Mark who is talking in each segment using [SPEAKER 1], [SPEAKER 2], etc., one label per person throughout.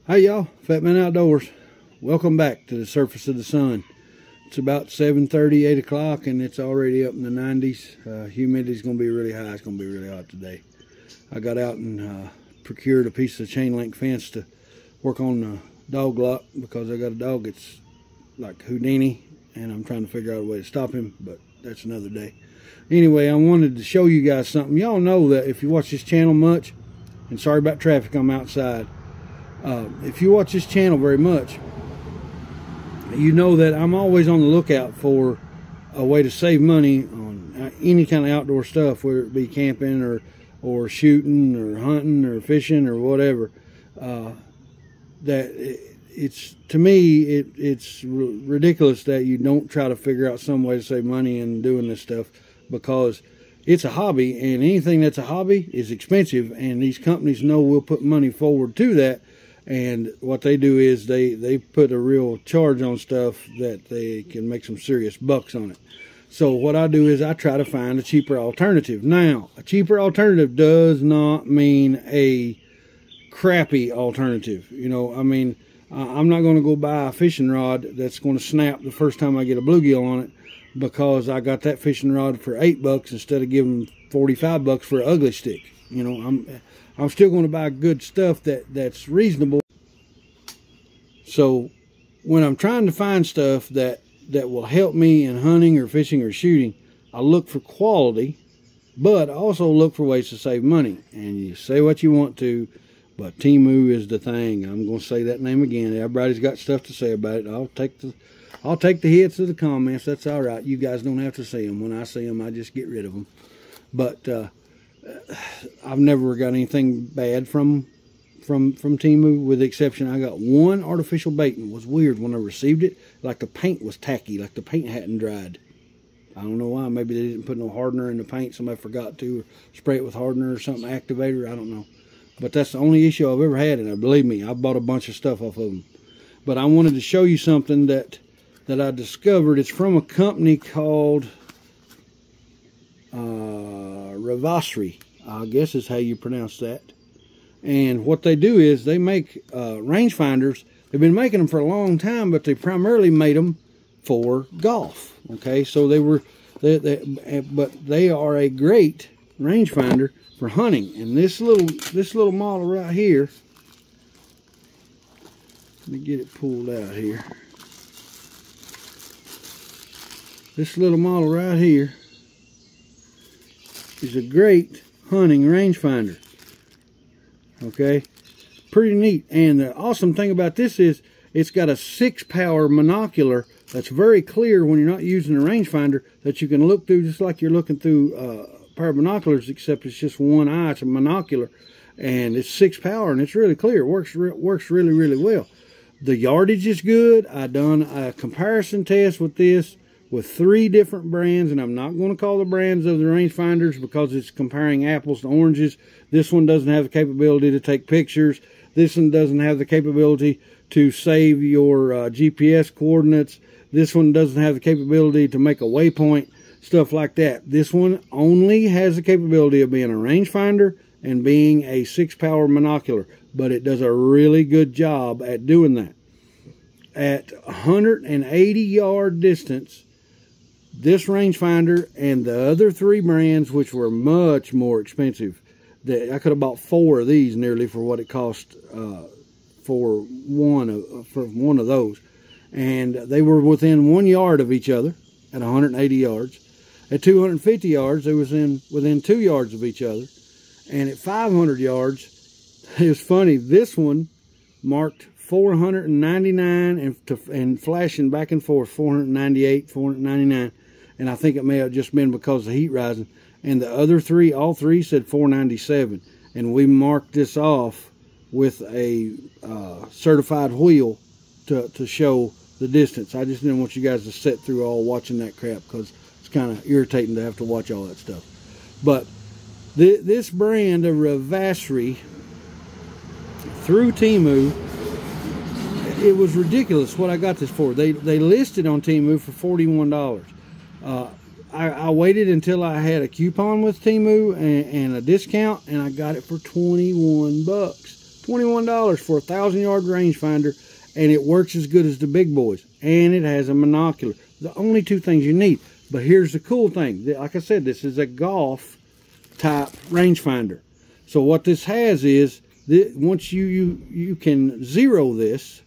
[SPEAKER 1] Hi y'all, Fat Man Outdoors. Welcome back to the surface of the sun. It's about 7:30, 8 o'clock, and it's already up in the 90s. Humidity's going to be really high. It's going to be really hot today. I got out and procured a piece of chain link fence to work on the dog lock because I got a dog that's like Houdini, and I'm trying to figure out a way to stop him, but that's another day. Anyway, I wanted to show you guys something. Y'all know that if you watch this channel much, and sorry about traffic, I'm outside. If you watch this channel very much, you know that I'm always on the lookout for a way to save money on any kind of outdoor stuff, whether it be camping or shooting or hunting or fishing or whatever. To me, it's ridiculous that you don't try to figure out some way to save money in doing this stuff, because it's a hobby, and anything that's a hobby is expensive, and these companies know we'll put money forward to that. And what they do is they put a real charge on stuff that they can make some serious bucks on it. So what I do is I try to find a cheaper alternative. Now, a cheaper alternative does not mean a crappy alternative. You know, I mean, I'm not going to go buy a fishing rod that's going to snap the first time I get a bluegill on it, because I got that fishing rod for $8 instead of giving $45 for an ugly stick. You know, I'm still going to buy good stuff that's reasonable. So when I'm trying to find stuff that will help me in hunting or fishing or shooting, I look for quality, but I also look for ways to save money. And you say what you want to, but Temu is the thing. I'm going to say that name again. Everybody's got stuff to say about it. I'll take the hits of the comments. That's all right. You guys don't have to see them. When I see them, I just get rid of them. But I've never got anything bad from Temu, with the exception I got one artificial bait, and it was weird when I received it. Like the paint was tacky, like the paint hadn't dried. I don't know why. Maybe they didn't put no hardener in the paint. Somebody forgot to, or spray it with hardener or something, activator. I don't know. But that's the only issue I've ever had, and believe me, I bought a bunch of stuff off of them. But I wanted to show you something that I discovered. It's from a company called Ravasri, I guess is how you pronounce that. And what they do is they make rangefinders. They've been making them for a long time, but they primarily made them for golf. Okay, so but they are a great rangefinder for hunting. And this little model right here, let me get it pulled out here. This little model right here is a great hunting rangefinder. Okay, pretty neat. And the awesome thing about this is it's got a 6-power monocular that's very clear when you're not using a rangefinder, that you can look through just like you're looking through a pair of binoculars, except it's just one eye. It's a monocular, and it's 6-power, and it's really clear. It works really, really well. The yardage is good. I done a comparison test with this with 3 different brands, and I'm not going to call the brands of the rangefinders because it's comparing apples to oranges. This one doesn't have the capability to take pictures. This one doesn't have the capability to save your GPS coordinates. This one doesn't have the capability to make a waypoint, stuff like that. This one only has the capability of being a rangefinder and being a 6-power monocular, but it does a really good job at doing that. At 180-yard distance, this rangefinder and the other 3 brands, which were much more expensive, that I could have bought 4 of these nearly for what it cost for one of those, and they were within 1 yard of each other at 180 yards. At 250 yards, they was within 2 yards of each other, and at 500 yards, it was funny. This one marked 499 and flashing back and forth, 498, 499. And I think it may have just been because of the heat rising. And the other 3, all 3 said 497. And we marked this off with a certified wheel to show the distance. I just didn't want you guys to sit through all watching that crap, because it's kind of irritating to have to watch all that stuff. But this brand of Ravasri through Temu, it was ridiculous what I got this for. They listed on Temu for $41. I waited until I had a coupon with Temu and a discount, and I got it for 21 bucks. $21 for a 1,000-yard rangefinder, and it works as good as the big boys. And it has a monocular. The only two things you need. But here's the cool thing. Like I said, this is a golf type rangefinder. So what this has is, once you can zero this,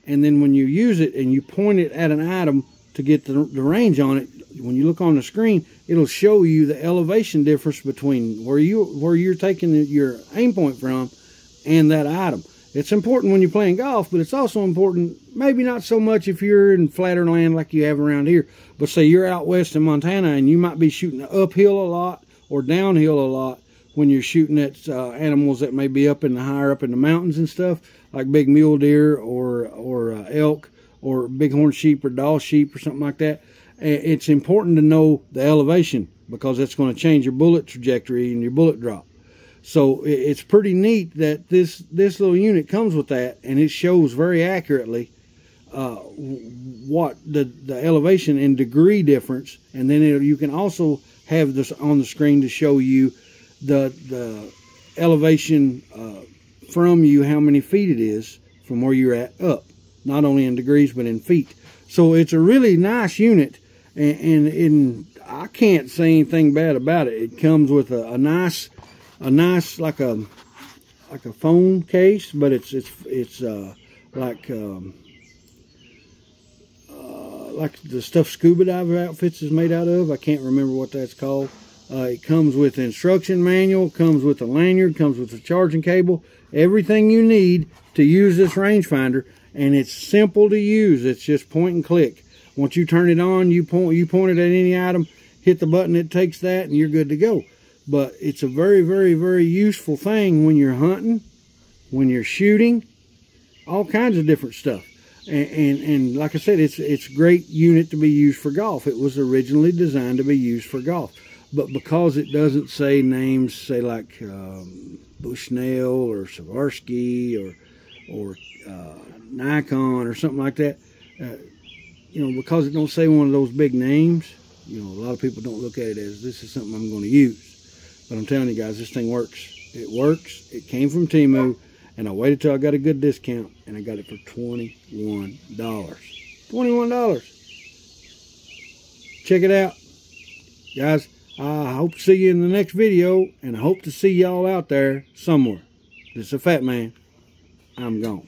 [SPEAKER 1] and then when you use it and you point it at an item to get the range on it, when you look on the screen, it'll show you the elevation difference between where you're taking your aim point from and that item. It's important when you're playing golf, but it's also important, maybe not so much if you're in flatter land like you have around here, but say you're out west in Montana and you might be shooting uphill a lot or downhill a lot when you're shooting at animals that may be higher up in the mountains and stuff, like big mule deer or elk or bighorn sheep or Dall sheep or something like that. It's important to know the elevation because that's going to change your bullet trajectory and your bullet drop. So it's pretty neat that this little unit comes with that, and it shows very accurately what the elevation and degree difference, and then you can also have this on the screen to show you the elevation from you, how many feet it is from where you're at up, not only in degrees but in feet. So it's a really nice unit, and I can't say anything bad about it. It comes with a nice like a phone case, but it's like the stuff scuba diver outfits is made out of. I can't remember what that's called. It comes with an instruction manual, comes with a lanyard, comes with a charging cable, everything you need to use this rangefinder, and it's simple to use. It's just point and click. Once you turn it on, you point it at any item, hit the button, it takes that, and you're good to go. But it's a very, very, very useful thing when you're hunting, when you're shooting, all kinds of different stuff. And like I said, it's a great unit to be used for golf. It was originally designed to be used for golf. But because it doesn't say names, say like Bushnell or Swarovski or Nikon or something like that, because it don't say one of those big names, a lot of people don't look at it as this is something I'm going to use. But I'm telling you guys, this thing works. It works. It came from Temu, and I waited till I got a good discount, and I got it for $21. $21. Check it out. Guys, I hope to see you in the next video, and I hope to see y'all out there somewhere. This is a Fat Man. I'm gone.